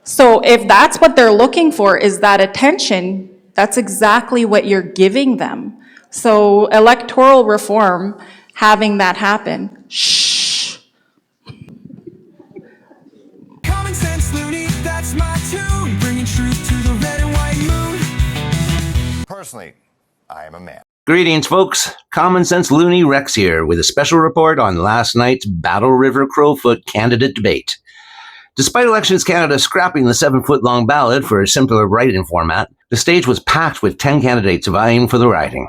So if that's what they're looking for, is that attention, that's exactly what you're giving them. So electoral reform, having that happen, shh. CommonSenseLoonie, that's my tune, bringing truth to the red and white moon. Personally, I am a man. Greetings, folks. CommonSenseLoonie Rex here with a special report on last night's Battle River Crowfoot candidate debate. Despite Elections Canada scrapping the 7-foot-long ballot for a simpler write-in format, the stage was packed with 10 candidates vying for the riding.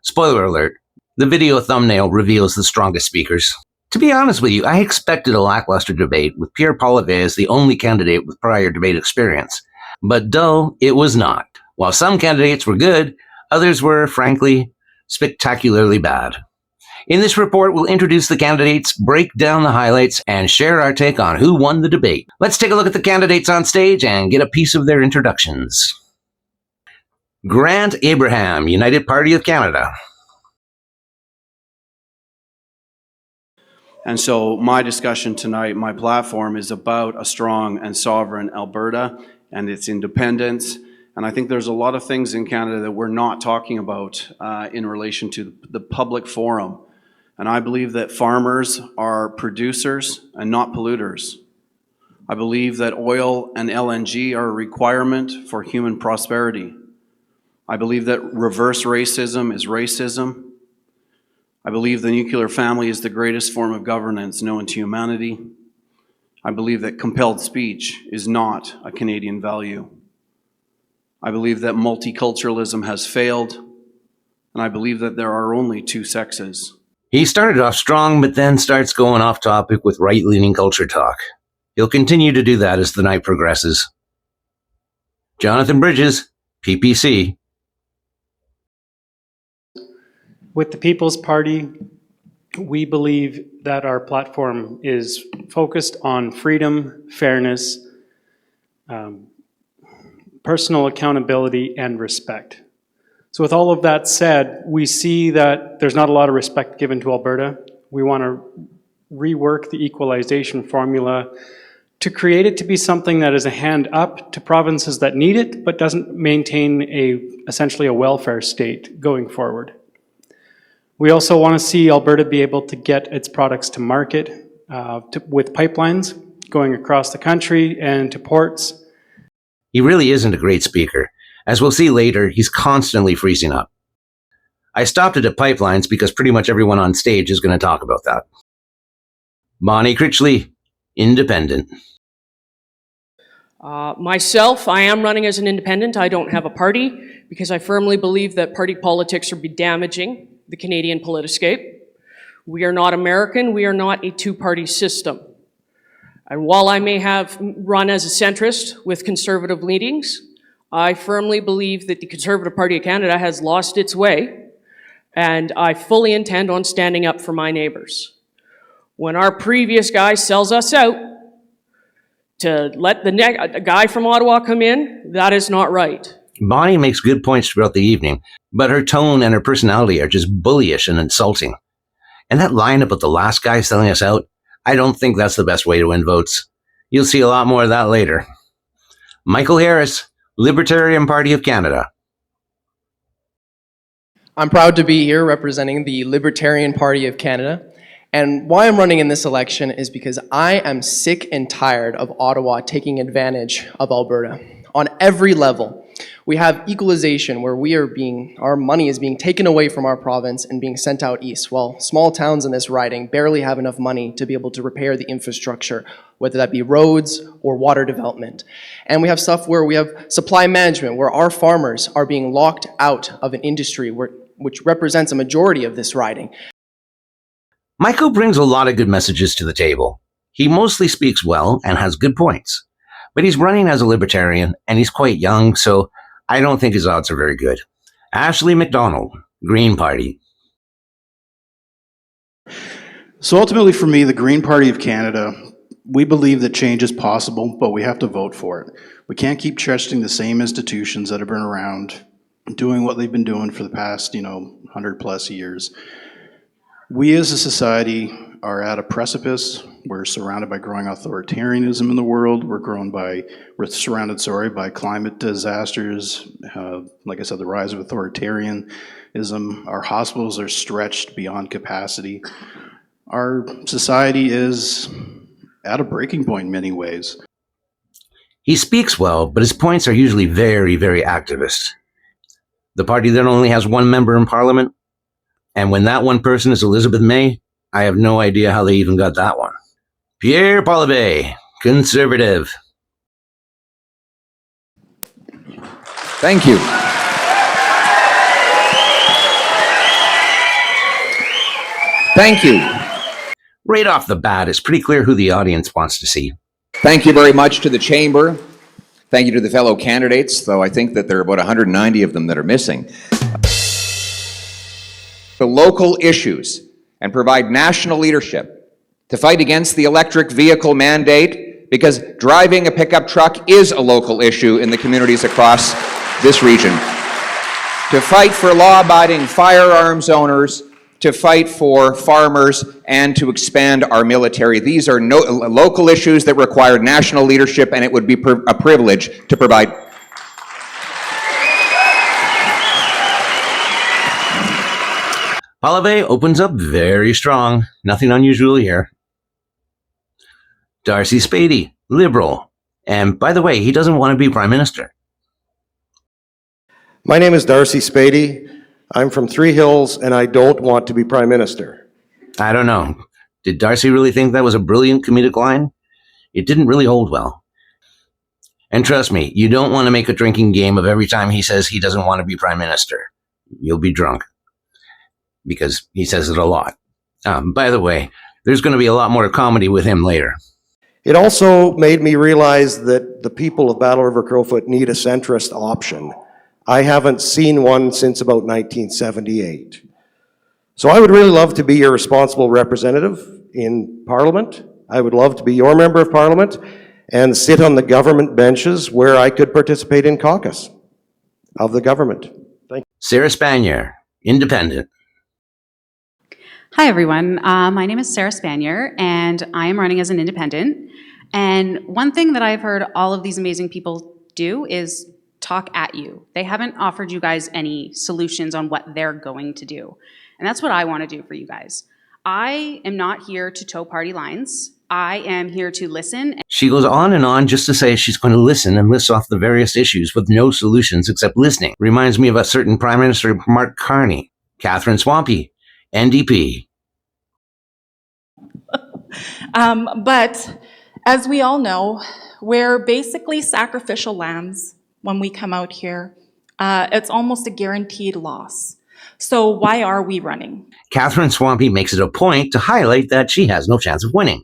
Spoiler alert, the video thumbnail reveals the strongest speakers. To be honest with you, I expected a lackluster debate with Pierre Poilievre as the only candidate with prior debate experience. But dull, it was not. While some candidates were good, others were, frankly, spectacularly bad. In this report, we'll introduce the candidates, break down the highlights, and share our take on who won the debate. Let's take a look at the candidates on stage and get a piece of their introductions. Grant Abraham, United Party of Canada. And so my discussion tonight, my platform, is about a strong and sovereign Alberta and its independence. And I think there's a lot of things in Canada that we're not talking about in relation to the public forum. And I believe that farmers are producers and not polluters. I believe that oil and LNG are a requirement for human prosperity. I believe that reverse racism is racism. I believe the nuclear family is the greatest form of governance known to humanity. I believe that compelled speech is not a Canadian value. I believe that multiculturalism has failed, and I believe that there are only two sexes. He started off strong, but then starts going off topic with right-leaning culture talk. He'll continue to do that as the night progresses. Jonathan Bridges, PPC. With the People's Party, we believe that our platform is focused on freedom, fairness, personal accountability, and respect. So with all of that said, we see that there's not a lot of respect given to Alberta. We want to rework the equalization formula to create it to be something that is a hand up to provinces that need it, but doesn't maintain essentially a welfare state going forward. We also want to see Alberta be able to get its products to market with pipelines going across the country and to ports. He really isn't a great speaker. As we'll see later, he's constantly freezing up. I stopped it at pipelines because pretty much everyone on stage is going to talk about that. Bonnie Critchley, Independent. Myself, I am running as an independent. I don't have a party because I firmly believe that party politics are damaging the Canadian politiscape. We are not American. We are not a two-party system. And while I may have run as a centrist with conservative leanings, I firmly believe that the Conservative Party of Canada has lost its way, and I fully intend on standing up for my neighbors. When our previous guy sells us out to let the guy from Ottawa come in, that is not right. Bonnie makes good points throughout the evening, but her tone and her personality are just bullyish and insulting. And that line about the last guy selling us out, I don't think that's the best way to win votes. You'll see a lot more of that later. Michael Harris, Libertarian Party of Canada. I'm proud to be here representing the Libertarian Party of Canada. And why I'm running in this election is because I am sick and tired of Ottawa taking advantage of Alberta on every level. We have equalization where our money is being taken away from our province and being sent out east, while small towns in this riding barely have enough money to be able to repair the infrastructure, whether that be roads or water development. And we have stuff where we have supply management, where our farmers are being locked out of an industry which represents a majority of this riding. Michael brings a lot of good messages to the table. He mostly speaks well and has good points. But he's running as a Libertarian, and he's quite young, so I don't think his odds are very good. Ashley MacDonald, Green Party. So ultimately for me, the Green Party of Canada, we believe that change is possible, but we have to vote for it. We can't keep trusting the same institutions that have been around, doing what they've been doing for the past, 100 plus years. We as a society are at a precipice We're surrounded by growing authoritarianism in the world. We're surrounded by climate disasters. Like I said, the rise of authoritarianism. Our hospitals are stretched beyond capacity. Our society is at a breaking point in many ways. He speaks well, but his points are usually very, very activist. The party that only has one member in Parliament, and when that one person is Elizabeth May, I have no idea how they even got that one. Pierre Poilievre, Conservative. Thank you. Thank you. Right off the bat, it's pretty clear who the audience wants to see. Thank you very much to the chamber. Thank you to the fellow candidates, though I think that there are about 190 of them that are missing. The local issues and provide national leadership to fight against the electric vehicle mandate, because driving a pickup truck is a local issue in the communities across this region. To fight for law-abiding firearms owners, to fight for farmers, and to expand our military. These are local issues that require national leadership, and it would be a privilege to provide. Poilievre opens up very strong. Nothing unusual here. Darcy Spady, Liberal. And by the way, he doesn't want to be Prime Minister. My name is Darcy Spady. I'm from Three Hills, and I don't want to be Prime Minister. I don't know. Did Darcy really think that was a brilliant comedic line? It didn't really hold well. And trust me, you don't want to make a drinking game of every time he says he doesn't want to be Prime Minister. You'll be drunk. Because he says it a lot. By the way, there's going to be a lot more comedy with him later. It also made me realize that the people of Battle River Crowfoot need a centrist option. I haven't seen one since about 1978. So I would really love to be your responsible representative in Parliament. I would love to be your member of Parliament and sit on the government benches where I could participate in caucus of the government. Thank you. Sarah Spanier, Independent. Hi, everyone. My name is Sarah Spanier, and I am running as an independent. And one thing that I've heard all of these amazing people do is talk at you. They haven't offered you guys any solutions on what they're going to do. And that's what I want to do for you guys. I am not here to toe party lines. I am here to listen. She goes on and on just to say she's going to listen and lists off the various issues with no solutions except listening. Reminds me of a certain Prime Minister, Mark Carney. Katherine Swampy, NDP. But as we all know, we're basically sacrificial lambs when we come out here. It's almost a guaranteed loss. So why are we running? Katherine Swampy makes it a point to highlight that she has no chance of winning.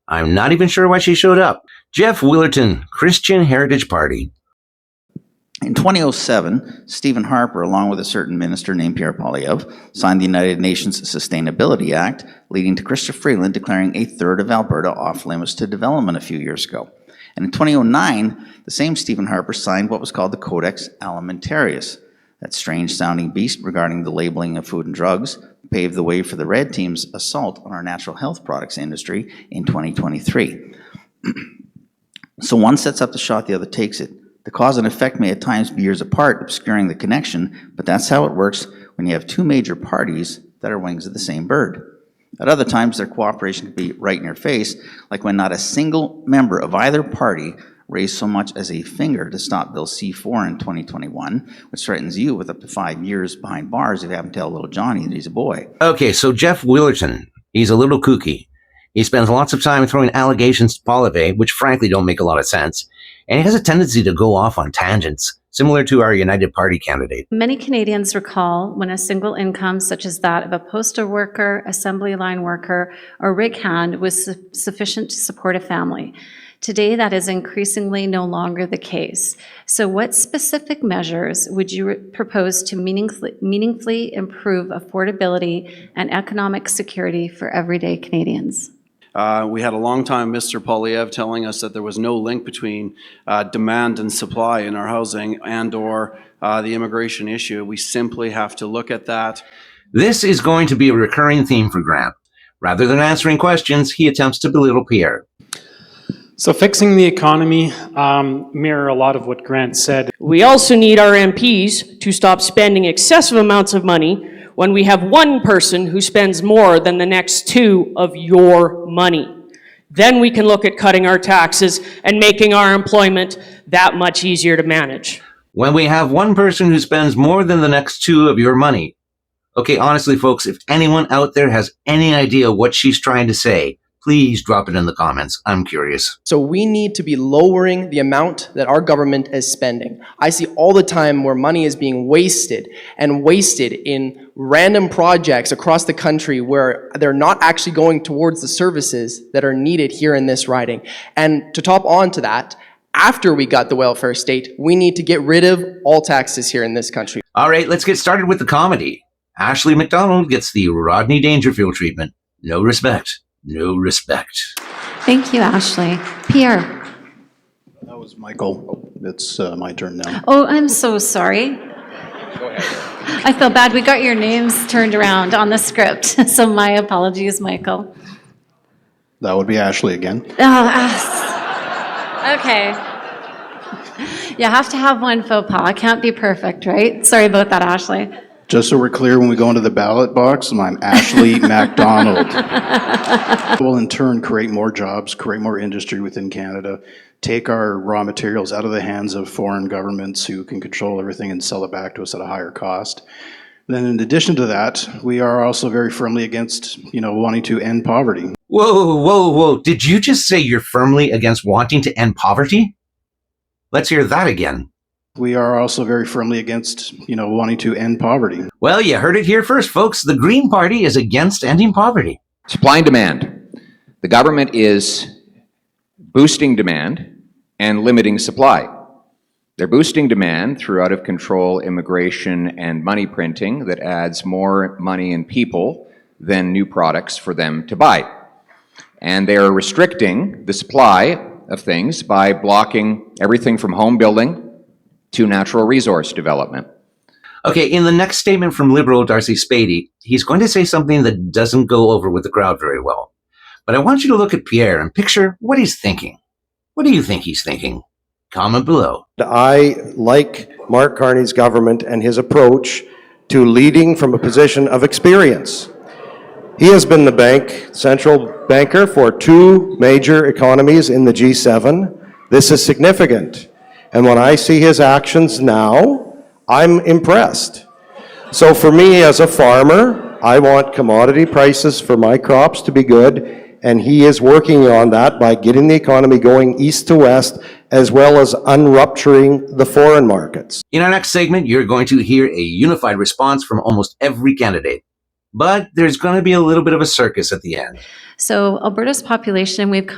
I'm not even sure why she showed up. Jeff Willerton, Christian Heritage Party. In 2007, Stephen Harper, along with a certain minister named Pierre Poilievre, signed the United Nations Sustainability Act, leading to Chrystia Freeland declaring a third of Alberta off-limits to development a few years ago. And in 2009, the same Stephen Harper signed what was called the Codex Alimentarius. That strange-sounding beast regarding the labeling of food and drugs paved the way for the Red Team's assault on our natural health products industry in 2023. So one sets up the shot, the other takes it. The cause and effect may at times be years apart, obscuring the connection, but that's how it works when you have two major parties that are wings of the same bird. At other times, their cooperation can be right in your face, like when not a single member of either party raised so much as a finger to stop Bill C-4 in 2021, which threatens you with up to 5 years behind bars if you haven't tell little Johnny that he's a boy. Okay, so Jeff Willerton, he's a little kooky. He spends lots of time throwing allegations to Poilievre, which frankly don't make a lot of sense. And he has a tendency to go off on tangents, similar to our United Party candidate. Many Canadians recall when a single income such as that of a postal worker, assembly line worker, or rig hand was sufficient to support a family. Today, that is increasingly no longer the case. So what specific measures would you propose to meaningfully improve affordability and economic security for everyday Canadians? We had a long time Mr. Poilievre telling us that there was no link between demand and supply in our housing and or the immigration issue. We simply have to look at that. This is going to be a recurring theme for Grant. Rather than answering questions, he attempts to belittle Pierre. So fixing the economy mirror a lot of what Grant said. We also need our MPs to stop spending excessive amounts of money when we have one person who spends more than the next two of your money. Then we can look at cutting our taxes and making our employment that much easier to manage. When we have one person who spends more than the next two of your money. Okay, honestly, folks, if anyone out there has any idea what she's trying to say, please drop it in the comments. I'm curious. So we need to be lowering the amount that our government is spending. I see all the time where money is being wasted in random projects across the country where they're not actually going towards the services that are needed here in this riding. And to top on to that, after we got the welfare state, we need to get rid of all taxes here in this country. All right, let's get started with the comedy. Ashley MacDonald gets the Rodney Dangerfield treatment. No respect. No respect. Thank you, Ashley. Pierre. That was Michael. It's my turn now. Oh, I'm so sorry. Go ahead. I feel bad. We got your names turned around on the script, so my apologies, Michael. That would be Ashley again. Okay. You have to have one faux pas. I can't be perfect, right? Sorry about that, Ashley. Just so we're clear, when we go into the ballot box, I'm Ashley MacDonald. We'll in turn create more jobs, create more industry within Canada, take our raw materials out of the hands of foreign governments who can control everything and sell it back to us at a higher cost. Then in addition to that, we are also very firmly against, wanting to end poverty. Whoa. Did you just say you're firmly against wanting to end poverty? Let's hear that again. We are also very firmly against, wanting to end poverty. Well, you heard it here first, folks. The Green Party is against ending poverty. Supply and demand. The government is boosting demand and limiting supply. They're boosting demand through out-of-control immigration and money printing that adds more money and people than new products for them to buy. And they are restricting the supply of things by blocking everything from home building to natural resource development. Okay, in the next statement from Liberal Darcy Spady, he's going to say something that doesn't go over with the crowd very well. But I want you to look at Pierre and picture what he's thinking. What do you think he's thinking? Comment below. I like Mark Carney's government and his approach to leading from a position of experience. He has been the central banker for two major economies in the G7. This is significant. And when I see his actions now, I'm impressed. So for me as a farmer, I want commodity prices for my crops to be good, and he is working on that by getting the economy going east to west, as well as unrupturing the foreign markets. In our next segment, you're going to hear a unified response from almost every candidate. But there's going to be a little bit of a circus at the end. So Alberta's population, we've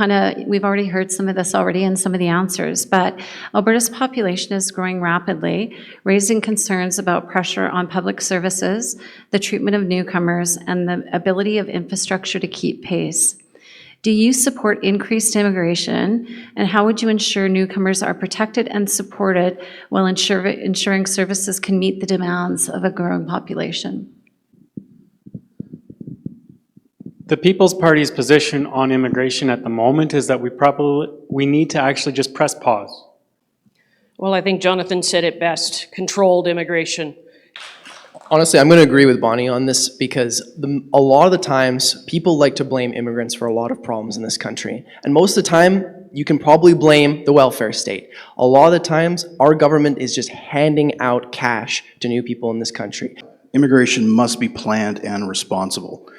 already heard some of this already in some of the answers, but Alberta's population is growing rapidly, raising concerns about pressure on public services, the treatment of newcomers, and the ability of infrastructure to keep pace. Do you support increased immigration, and how would you ensure newcomers are protected and supported while ensuring services can meet the demands of a growing population? The People's Party's position on immigration at the moment is that we need to actually just press pause. Well, I think Jonathan said it best, controlled immigration. Honestly, I'm going to agree with Bonnie on this because a lot of the times people like to blame immigrants for a lot of problems in this country. And most of the time, you can probably blame the welfare state. A lot of the times, our government is just handing out cash to new people in this country. Immigration must be planned and responsible.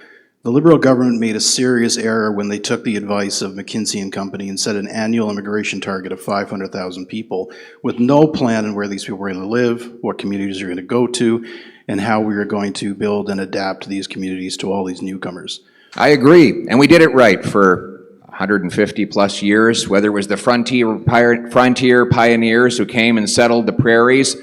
The Liberal government made a serious error when they took the advice of McKinsey and Company and set an annual immigration target of 500,000 people with no plan on where these people were going to live, what communities are going to go to, and how we are going to build and adapt these communities to all these newcomers. I agree, and we did it right for 150 plus years, whether it was the frontier pioneers who came and settled the prairies,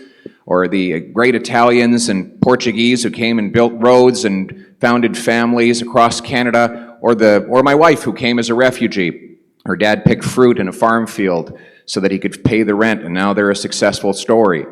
or the great Italians and Portuguese who came and built roads and founded families across Canada, or my wife who came as a refugee. Her dad picked fruit in a farm field so that he could pay the rent, and now they're a successful story.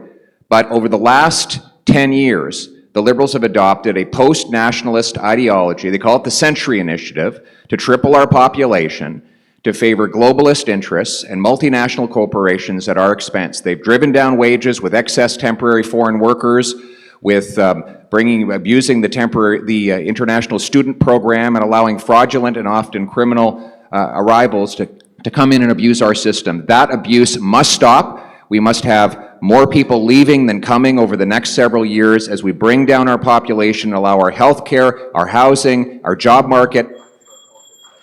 But over the last 10 years, the the Liberals have adopted a post-nationalist ideology. They call it the Century Initiative, to triple our population, to favor globalist interests and multinational corporations at our expense. They've driven down wages with excess temporary foreign workers, with abusing the international student program and allowing fraudulent and often criminal arrivals to come in and abuse our system. That abuse must stop. We must have more people leaving than coming over the next several years as we bring down our population, allow our health care, our housing, our job market.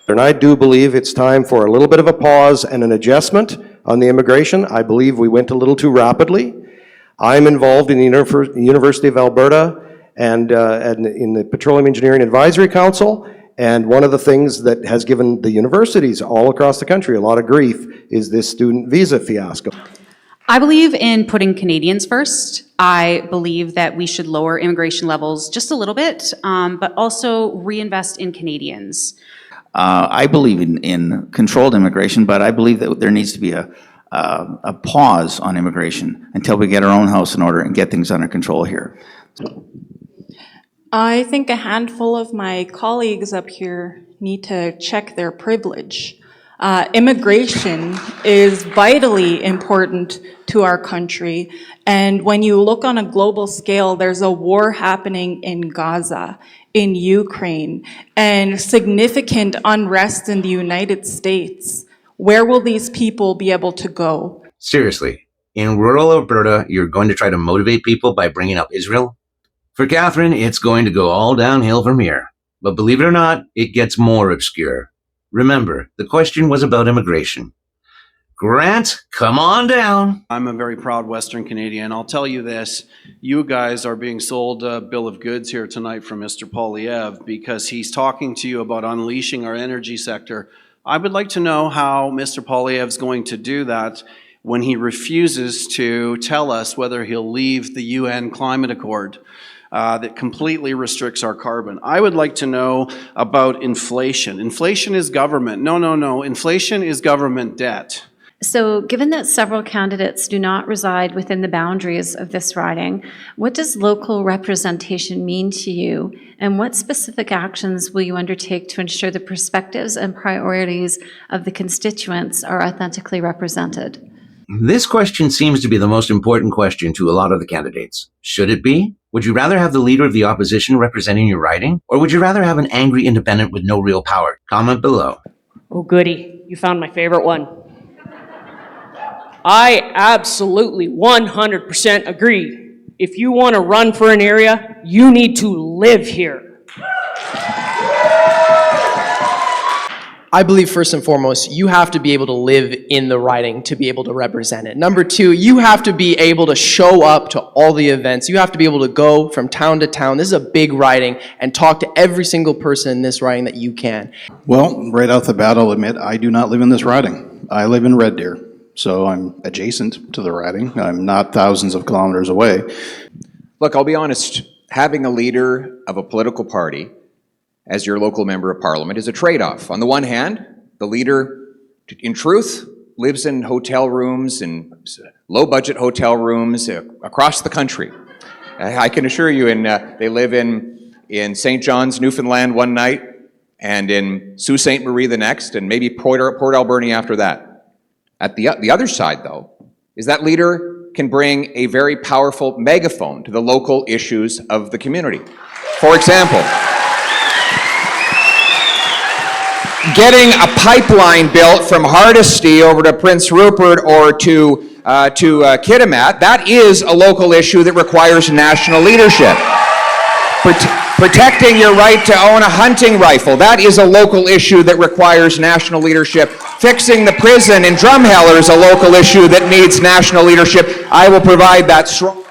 And I do believe it's time for a little bit of a pause and an adjustment on the immigration. I believe we went a little too rapidly. I'm involved in the University of Alberta and in the Petroleum Engineering Advisory Council, and one of the things that has given the universities all across the country a lot of grief is this student visa fiasco. I believe in putting Canadians first. I believe that we should lower immigration levels just a little bit, but also reinvest in Canadians. I believe in controlled immigration, but I believe that there needs to be a pause on immigration until we get our own house in order and get things under control here. I think a handful of my colleagues up here need to check their privilege. Immigration is vitally important to our country, and when you look on a global scale, there's a war happening in Gaza, in Ukraine, and significant unrest in the United States. Where will these people be able to go? Seriously, in rural Alberta, you're going to try to motivate people by bringing up Israel? For Catherine, it's going to go all downhill from here. But believe it or not, it gets more obscure. Remember, the question was about immigration. Grant, come on down. I'm a very proud Western Canadian. I'll tell you this, you guys are being sold a bill of goods here tonight from Mr. Poilievre because he's talking to you about unleashing our energy sector. I would like to know how Mr. Poilievre's going to do that when he refuses to tell us whether he'll leave the UN Climate Accord that completely restricts our carbon. I would like to know about inflation. Inflation is government. No. Inflation is government debt. So given that several candidates do not reside within the boundaries of this riding, what does local representation mean to you? And what specific actions will you undertake to ensure the perspectives and priorities of the constituents are authentically represented? This question seems to be the most important question to a lot of the candidates. Should it be? Would you rather have the leader of the opposition representing your riding? Or would you rather have an angry independent with no real power? Comment below. Oh goody, you found my favorite one. I absolutely 100% agree. If you want to run for an area, you need to live here. I believe first and foremost, you have to be able to live in the riding to be able to represent it. Number two, you have to be able to show up to all the events. You have to be able to go from town to town. This is a big riding, and talk to every single person in this riding that you can. Well, right off the bat, I'll admit, I do not live in this riding. I live in Red Deer, so I'm adjacent to the riding. I'm not thousands of kilometers away. Look, I'll be honest, having a leader of a political party as your local member of parliament is a trade-off. On the one hand, the leader, in truth, lives in hotel rooms, in low-budget hotel rooms across the country. I can assure you, they live in St. John's, Newfoundland one night, and in Sault Ste. Marie the next, and maybe Port Alberni after that. At the other side, though, is that leader can bring a very powerful megaphone to the local issues of the community. For example, getting a pipeline built from Hardisty over to Prince Rupert or to Kitimat, that is a local issue that requires national leadership. Protecting your right to own a hunting rifle, that is a local issue that requires national leadership. Fixing the prison in Drumheller is a local issue that needs national leadership. I will provide that strong.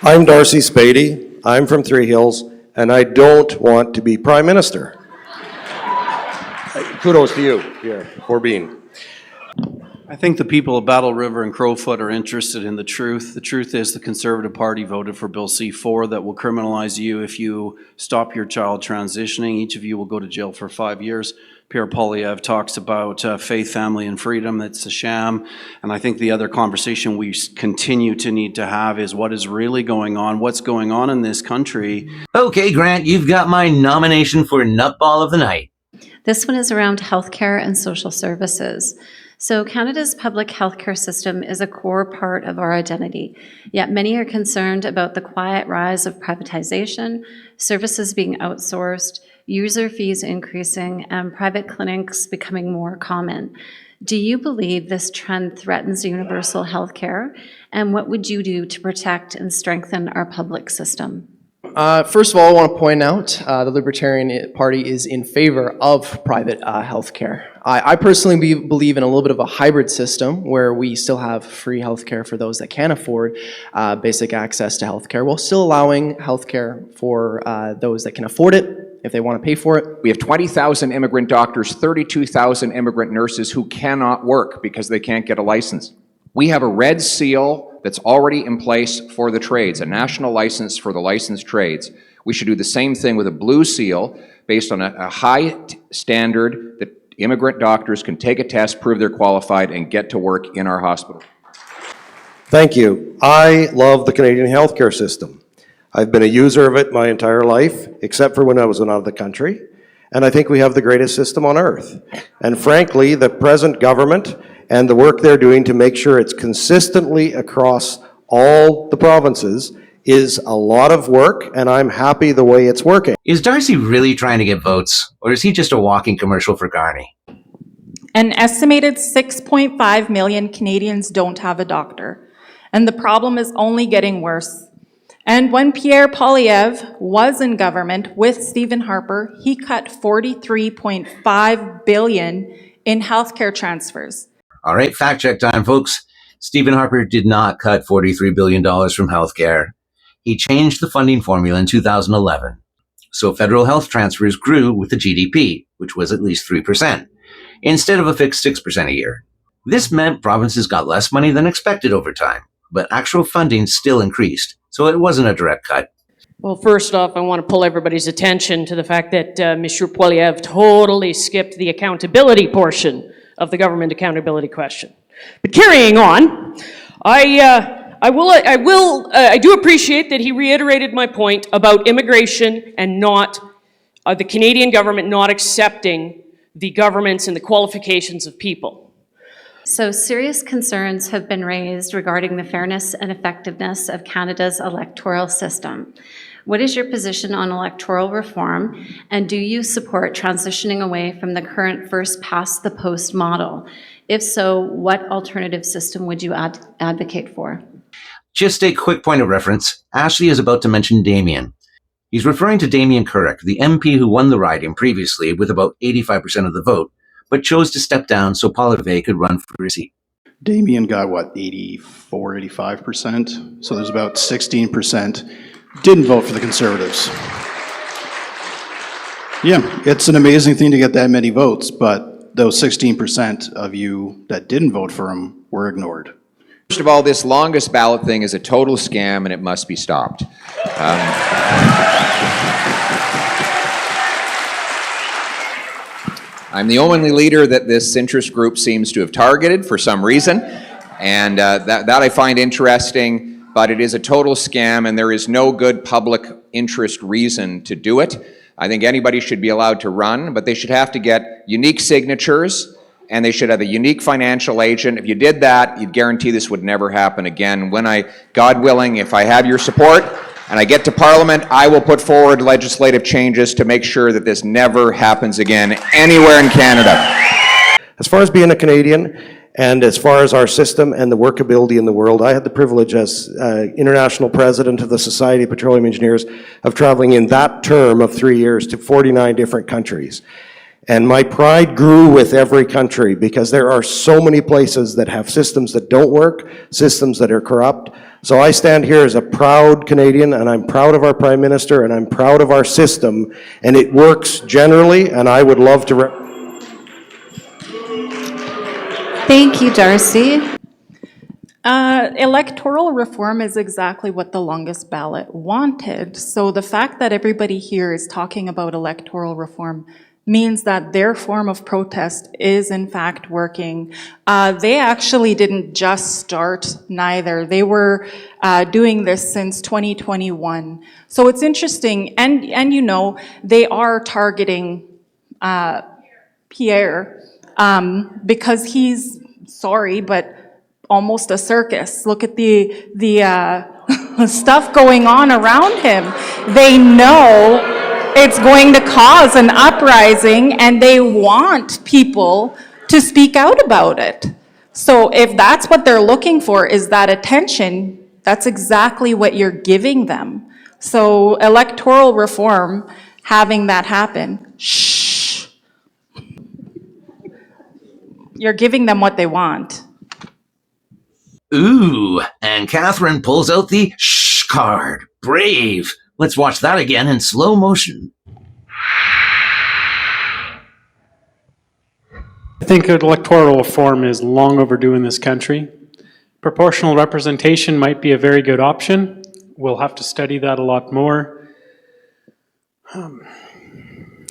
I'm Darcy Spady. I'm from Three Hills, and I don't want to be Prime Minister. Kudos to you, Pierre, for being. I think the people of Battle River and Crowfoot are interested in the truth. The truth is the Conservative Party voted for Bill C-4 that will criminalize you if you stop your child transitioning. Each of you will go to jail for 5 years. Pierre Poilievre talks about faith, family, and freedom. It's a sham. And I think the other conversation we continue to need to have is what is really going on, what's going on in this country. Okay, Grant, you've got my nomination for Nutball of the Night. This one is around healthcare and social services. So Canada's public healthcare system is a core part of our identity, yet many are concerned about the quiet rise of privatization, services being outsourced, user fees increasing, and private clinics becoming more common. Do you believe this trend threatens universal healthcare? And what would you do to protect and strengthen our public system? First of all, I want to point out the Libertarian Party is in favor of private healthcare. I personally believe in a little bit of a hybrid system where we still have free healthcare for those that can't afford basic access to healthcare, while still allowing healthcare for those that can afford it if they want to pay for it. We have 20,000 immigrant doctors, 32,000 immigrant nurses who cannot work because they can't get a license. We have a red seal that's already in place for the trades, a national license for the licensed trades. We should do the same thing with a blue seal based on a high standard that immigrant doctors can take a test, prove they're qualified, and get to work in our hospital. Thank you. I love the Canadian healthcare system. I've been a user of it my entire life, except for when I was out of the country. And I think we have the greatest system on earth. And frankly, the present government and the work they're doing to make sure it's consistently across all the provinces is a lot of work, and I'm happy the way it's working. Is Darcy really trying to get votes, or is he just a walking commercial for Garney? An estimated 6.5 million Canadians don't have a doctor, and the problem is only getting worse. And when Pierre Poilievre was in government with Stephen Harper, he cut $43.5 billion in healthcare transfers. All right, fact check time, folks. Stephen Harper did not cut $43 billion from healthcare. He changed the funding formula in 2011. So federal health transfers grew with the GDP, which was at least 3%, instead of a fixed 6% a year. This meant provinces got less money than expected over time, but actual funding still increased, so it wasn't a direct cut. Well, first off, I want to pull everybody's attention to the fact that Monsieur Poilievre totally skipped the accountability portion of the government accountability question. But carrying on, I do appreciate that he reiterated my point about immigration and not the Canadian government not accepting the governments and the qualifications of people. So serious concerns have been raised regarding the fairness and effectiveness of Canada's electoral system. What is your position on electoral reform, and do you support transitioning away from the current first-past-the-post model? If so, what alternative system would you advocate for? Just a quick point of reference. Ashley is about to mention Damien. He's referring to Damien Currick, the MP who won the riding previously with about 85% of the vote, but chose to step down so Poilievre could run for his seat. Damien got, what, 84, 85%? So there's about 16% didn't vote for the Conservatives. Yeah, it's an amazing thing to get that many votes, but those 16% of you that didn't vote for him were ignored. First of all, this longest ballot thing is a total scam and it must be stopped. I'm the only leader that this interest group seems to have targeted for some reason, and that I find interesting, but it is a total scam and there is no good public interest reason to do it. I think anybody should be allowed to run, but they should have to get unique signatures and they should have a unique financial agent. If you did that, you'd guarantee this would never happen again. When God willing, if I have your support and I get to Parliament, I will put forward legislative changes to make sure that this never happens again anywhere in Canada. As far as being a Canadian, and as far as our system and the workability in the world, I had the privilege as international president of the Society of Petroleum Engineers of traveling in that term of 3 years to 49 different countries. And my pride grew with every country because there are so many places that have systems that don't work, systems that are corrupt. So I stand here as a proud Canadian, and I'm proud of our Prime Minister, and I'm proud of our system, and it works generally, and I would love to... Thank you, Darcy. Electoral reform is exactly what the longest ballot wanted. So the fact that everybody here is talking about electoral reform means that their form of protest is in fact working. They actually didn't just start neither. They were doing this since 2021. So it's interesting, and you know, they are targeting Pierre because he's, sorry, but almost a circus. Look at the stuff going on around him. They know it's going to cause an uprising, and they want people to speak out about it. So if that's what they're looking for, is that attention, that's exactly what you're giving them. So electoral reform, having that happen, shh. You're giving them what they want. Ooh, and Catherine pulls out the shh card. Brave. Let's watch that again in slow motion. I think electoral reform is long overdue in this country. Proportional representation might be a very good option. We'll have to study that a lot more.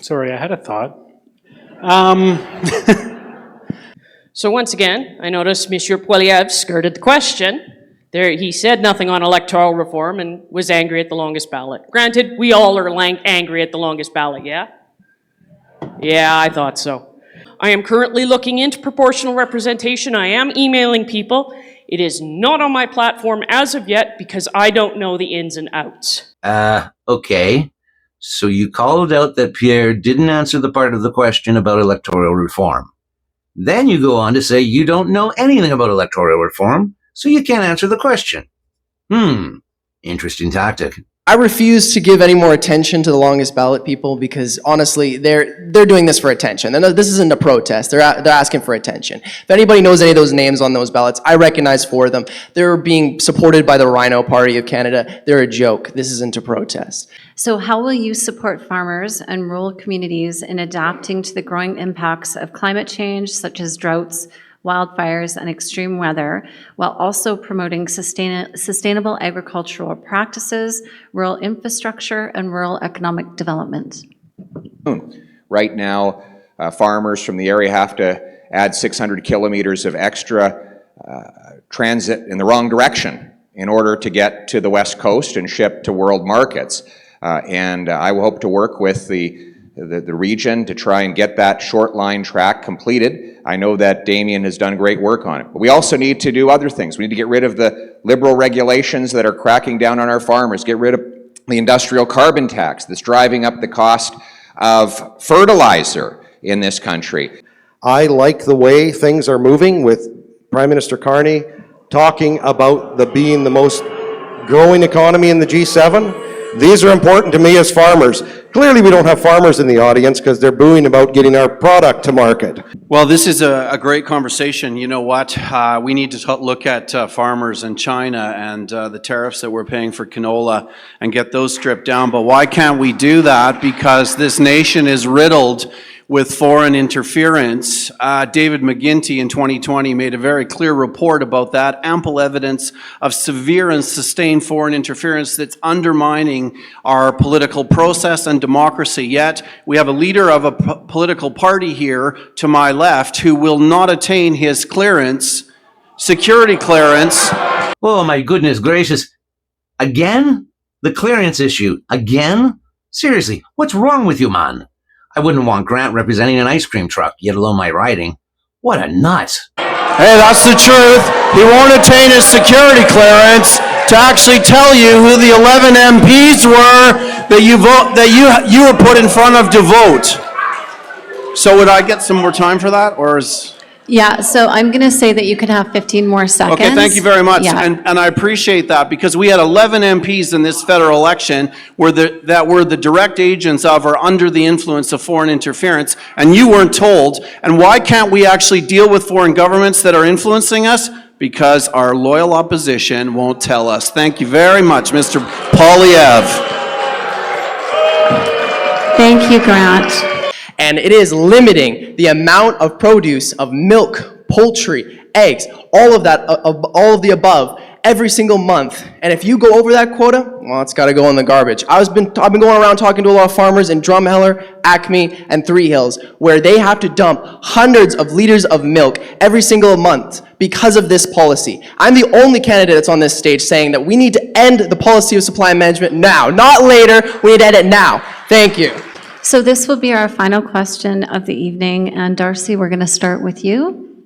Sorry, I had a thought. So once again, I noticed Monsieur Poilievre skirted the question. There, he said nothing on electoral reform and was angry at the longest ballot. Granted, we all are angry at the longest ballot, yeah? Yeah, I thought so. I am currently looking into proportional representation. I am emailing people. It is not on my platform as of yet because I don't know the ins and outs. Okay. So you called out that Pierre didn't answer the part of the question about electoral reform. Then you go on to say you don't know anything about electoral reform, so you can't answer the question. Interesting tactic. I refuse to give any more attention to the longest ballot people because honestly, they're doing this for attention. This isn't a protest. They're asking for attention. If anybody knows any of those names on those ballots, I recognize for them. They're being supported by the Rhino Party of Canada. They're a joke. This isn't a protest. So how will you support farmers and rural communities in adapting to the growing impacts of climate change, such as droughts, wildfires, and extreme weather, while also promoting sustainable agricultural practices, rural infrastructure, and rural economic development? Right now, farmers from the area have to add 600 kilometers of extra transit in the wrong direction in order to get to the West Coast and ship to world markets. And I will hope to work with the region to try and get that short line track completed. I know that Damien has done great work on it. But we also need to do other things. We need to get rid of the liberal regulations that are cracking down on our farmers, get rid of the industrial carbon tax that's driving up the cost of fertilizer in this country. I like the way things are moving with Prime Minister Carney talking about being the most growing economy in the G7. These are important to me as farmers. Clearly, we don't have farmers in the audience because they're booing about getting our product to market. Well, this is a great conversation. You know what? We need to look at farmers in China and the tariffs that we're paying for canola and get those stripped down. But why can't we do that? Because this nation is riddled with foreign interference. David McGuinty in 2020 made a very clear report about that. Ample evidence of severe and sustained foreign interference that's undermining our political process and democracy. Yet, we have a leader of a political party here to my left who will not attain his clearance, security clearance. Oh my goodness gracious. Again? The clearance issue. Again? Seriously, what's wrong with you, man? I wouldn't want Grant representing an ice cream truck, yet alone my riding. What a nut. Hey, that's the truth. He won't attain his security clearance to actually tell you who the 11 MPs were that you were put in front of to vote. So would I get some more time for that, or is... Yeah, so I'm going to say that you could have 15 more seconds. Okay, thank you very much. Yeah. And I appreciate that because we had 11 MPs in this federal election that were the direct agents of or under the influence of foreign interference, and you weren't told. And why can't we actually deal with foreign governments that are influencing us? Because our loyal opposition won't tell us. Thank you very much, Mr. Poilievre. Thank you, Grant. And it is limiting the amount of produce of milk, poultry, eggs, all of that, all of the above, every single month. And if you go over that quota, well, it's got to go in the garbage. I've been going around talking to a lot of farmers in Drumheller, Acme, and Three Hills, where they have to dump hundreds of liters of milk every single month because of this policy. I'm the only candidate that's on this stage saying that we need to end the policy of supply management now, not later. We need to end it now. Thank you. So this will be our final question of the evening, and Darcy, we're going to start with you.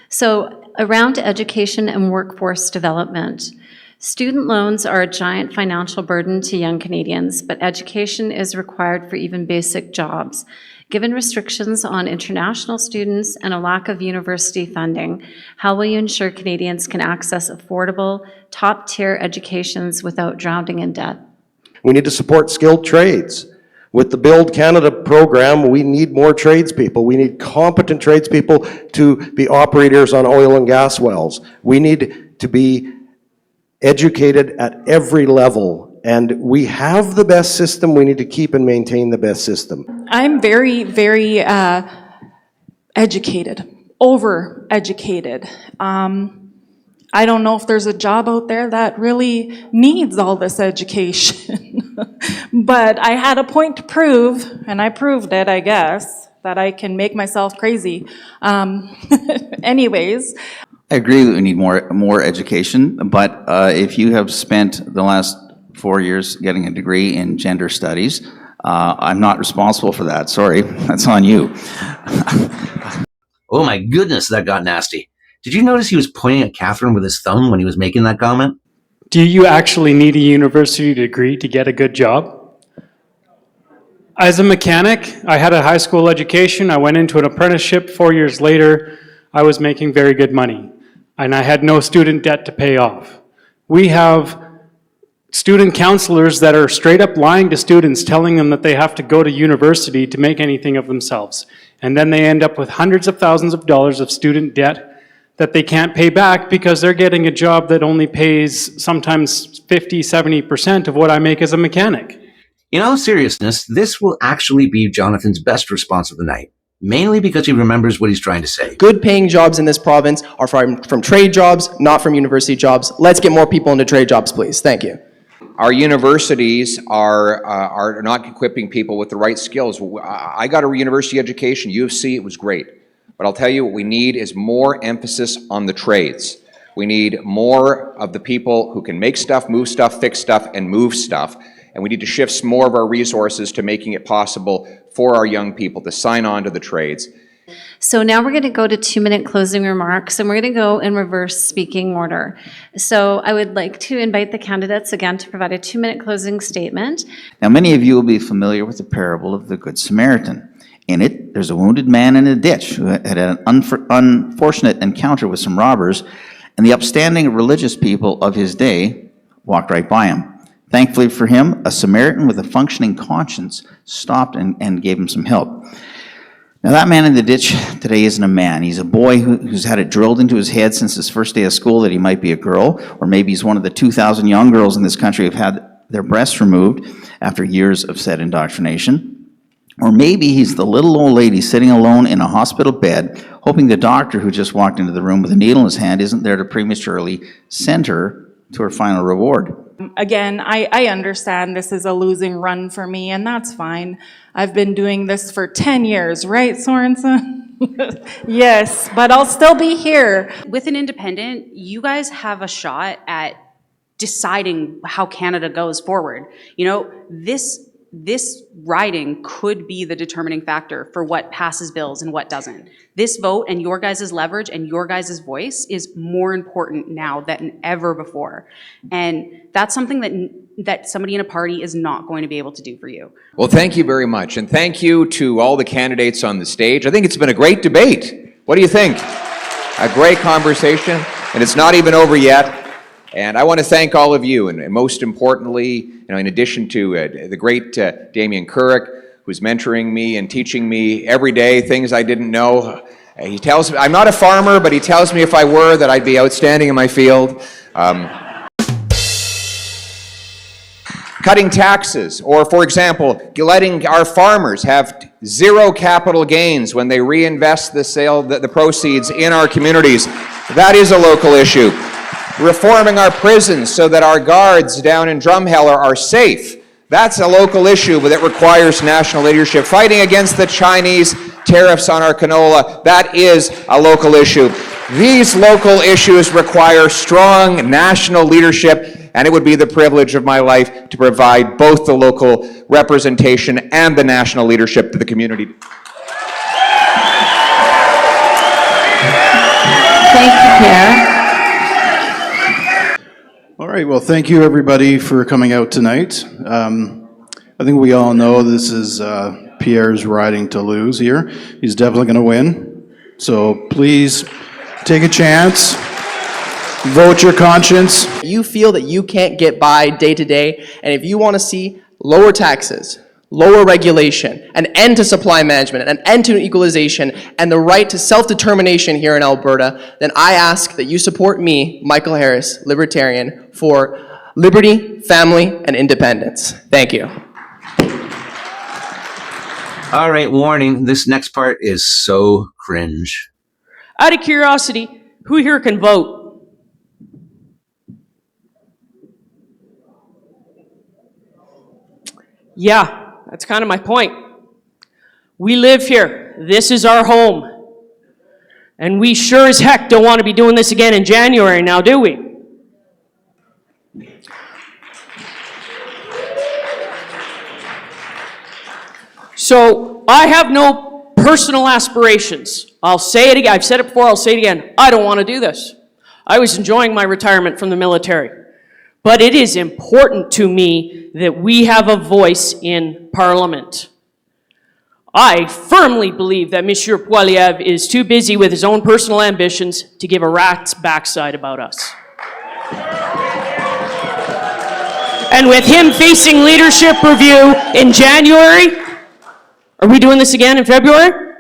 So around education and workforce development, student loans are a giant financial burden to young Canadians, but education is required for even basic jobs. Given restrictions on international students and a lack of university funding, how will you ensure Canadians can access affordable, top-tier educations without drowning in debt? We need to support skilled trades. With the Build Canada program, we need more tradespeople. We need competent tradespeople to be operators on oil and gas wells. We need to be educated at every level, and we have the best system. We need to keep and maintain the best system. I'm very, very educated, over-educated. I don't know if there's a job out there that really needs all this education. But I had a point to prove, and I proved it, I guess, that I can make myself crazy. Anyways. I agree that we need more education, but if you have spent the last 4 years getting a degree in gender studies, I'm not responsible for that. Sorry, that's on you. Oh my goodness, that got nasty. Did you notice he was pointing at Catherine with his thumb when he was making that comment? Do you actually need a university degree to get a good job? As a mechanic, I had a high school education. I went into an apprenticeship. 4 years later, I was making very good money, and I had no student debt to pay off. We have student counselors that are straight up lying to students, telling them that they have to go to university to make anything of themselves. And then they end up with hundreds of thousands of dollars of student debt that they can't pay back because they're getting a job that only pays sometimes 50, 70% of what I make as a mechanic. In all seriousness, this will actually be Jonathan's best response of the night, mainly because he remembers what he's trying to say. Good paying jobs in this province are from trade jobs, not from university jobs. Let's get more people into trade jobs, please. Thank you. Our universities are not equipping people with the right skills. I got a university education, U of C, it was great. But I'll tell you what we need is more emphasis on the trades. We need more of the people who can make stuff, move stuff, fix stuff, and move stuff. And we need to shift more of our resources to making it possible for our young people to sign on to the trades. So now we're going to go to 2-minute closing remarks, and we're going to go in reverse speaking order. So I would like to invite the candidates again to provide a 2-minute closing statement. Now, many of you will be familiar with the parable of the Good Samaritan. In it, there's a wounded man in a ditch who had an unfortunate encounter with some robbers, and the upstanding religious people of his day walked right by him. Thankfully for him, a Samaritan with a functioning conscience stopped and gave him some help. Now, that man in the ditch today isn't a man. He's a boy who's had it drilled into his head since his first day of school that he might be a girl, or maybe he's one of the 2,000 young girls in this country who have had their breasts removed after years of said indoctrination. Or maybe he's the little old lady sitting alone in a hospital bed, hoping the doctor who just walked into the room with a needle in his hand isn't there to prematurely send her to her final reward. Again, I understand this is a losing run for me, and that's fine. I've been doing this for 10 years, right, Sorensen? Yes, but I'll still be here. With an independent, you guys have a shot at deciding how Canada goes forward. You know, this riding could be the determining factor for what passes bills and what doesn't. This vote and your guys' leverage and your guys' voice is more important now than ever before. And that's something that somebody in a party is not going to be able to do for you. Well, thank you very much. And thank you to all the candidates on the stage. I think it's been a great debate. What do you think? A great conversation, and it's not even over yet. And I want to thank all of you, and most importantly, in addition to the great Damien Couric, who's mentoring me and teaching me every day things I didn't know. He tells me, I'm not a farmer, but he tells me if I were that I'd be outstanding in my field. Cutting taxes, or for example, letting our farmers have zero capital gains when they reinvest the proceeds in our communities. That is a local issue. reforming our prisons so that our guards down in Drumheller are safe. That's a local issue that requires national leadership. Fighting against the Chinese tariffs on our canola, that is a local issue. These local issues require strong national leadership, and it would be the privilege of my life to provide both the local representation and the national leadership to the community. Thank you, Pierre. All right, well, thank you, everybody, for coming out tonight. I think we all know this is Pierre's riding to lose here. He's definitely going to win. So please take a chance. Vote your conscience. You feel that you can't get by day to day, and if you want to see lower taxes, lower regulation, an end to supply management, an end to equalization, and the right to self-determination here in Alberta, then I ask that you support me, Michael Harris, Libertarian, for liberty, family, and independence. Thank you. All right, warning, this next part is so cringe. Out of curiosity, who here can vote? Yeah, that's kind of my point. We live here. This is our home. And we sure as heck don't want to be doing this again in January now, do we? So I have no personal aspirations. I'll say it again. I've said it before. I'll say it again. I don't want to do this. I was enjoying my retirement from the military. But it is important to me that we have a voice in Parliament. I firmly believe that Monsieur Poilievre is too busy with his own personal ambitions to give a rat's backside about us. And with him facing leadership review in January, are we doing this again in February?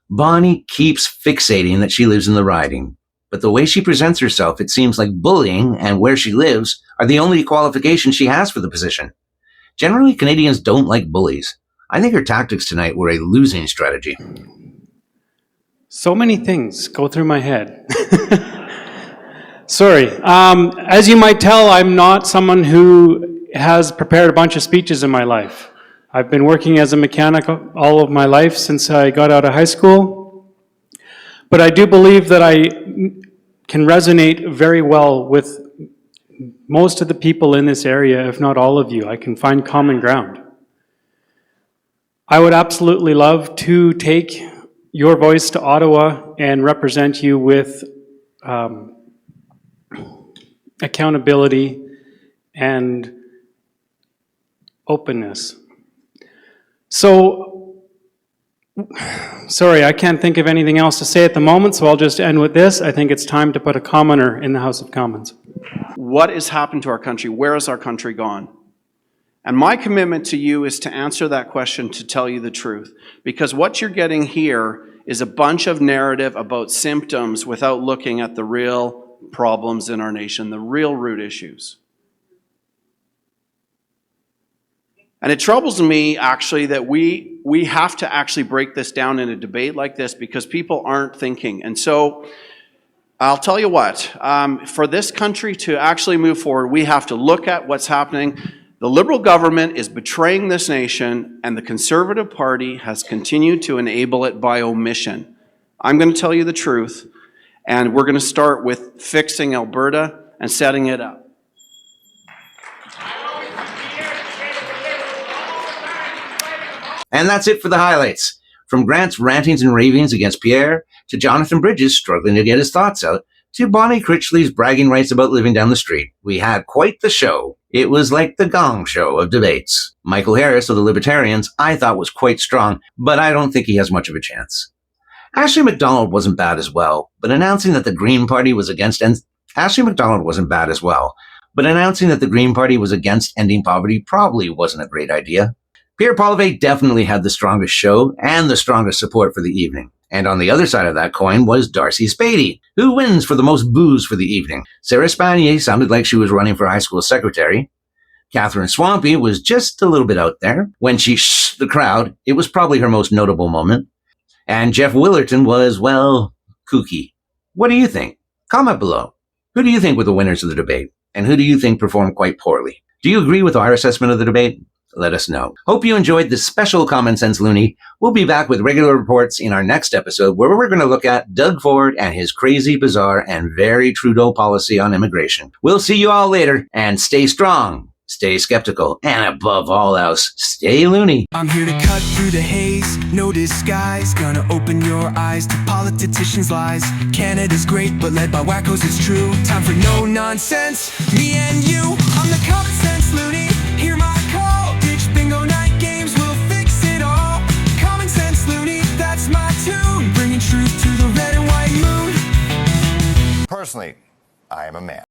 Bonnie keeps fixating that she lives in the riding. But the way she presents herself, it seems like bullying and where she lives are the only qualifications she has for the position. Generally, Canadians don't like bullies. I think her tactics tonight were a losing strategy. So many things go through my head. Sorry. As you might tell, I'm not someone who has prepared a bunch of speeches in my life. I've been working as a mechanic all of my life since I got out of high school. But I do believe that I can resonate very well with most of the people in this area, if not all of you. I can find common ground. I would absolutely love to take your voice to Ottawa and represent you with accountability and openness. So, sorry, I can't think of anything else to say at the moment, so I'll just end with this. I think it's time to put a commoner in the House of Commons. What has happened to our country? Where has our country gone? And my commitment to you is to answer that question, to tell you the truth. Because what you're getting here is a bunch of narrative about symptoms without looking at the real problems in our nation, the real root issues. And it troubles me, actually, that we have to actually break this down in a debate like this because people aren't thinking. And so I'll tell you what, for this country to actually move forward, we have to look at what's happening. The Liberal government is betraying this nation, and the Conservative Party has continued to enable it by omission. I'm going to tell you the truth, and we're going to start with fixing Alberta and setting it up. And that's it for the highlights. From Grant's rantings and ravings against Pierre, to Jonathan Bridges struggling to get his thoughts out, to Bonnie Critchley's bragging rights about living down the street, we had quite the show. It was like the Gong Show of debates. Michael Harris of the Libertarians I thought was quite strong, but I don't think he has much of a chance. Ashley MacDonald wasn't bad as well, but announcing that the Green Party was against ending poverty probably wasn't a great idea. Pierre Poilievre definitely had the strongest show and the strongest support for the evening. And on the other side of that coin was Darcy Spady, who wins for the most boos for the evening. Sarah Spanier sounded like she was running for high school secretary. Katherine Swampy was just a little bit out there. When she shh the crowd, it was probably her most notable moment. And Jeff Willerton was, well, kooky. What do you think? Comment below. Who do you think were the winners of the debate? And who do you think performed quite poorly? Do you agree with our assessment of the debate? Let us know. Hope you enjoyed this special Common Sense Loonie. We'll be back with regular reports in our next episode where we're going to look at Doug Ford and his crazy, bizarre, and very Trudeau policy on immigration. We'll see you all later, and stay strong, stay skeptical, and above all else, stay loony. I'm here to cut through the haze, no disguise. Gonna open your eyes to politicians' lies. Canada's great, but led by wackos, it's true. Time for no nonsense, me and you. I'm the Common Sense Loonie, hear my call. Ditch bingo night games, we'll fix it all. Common Sense Loonie, that's my tune. Bringing truth to the red and white moon. Personally, I am a man.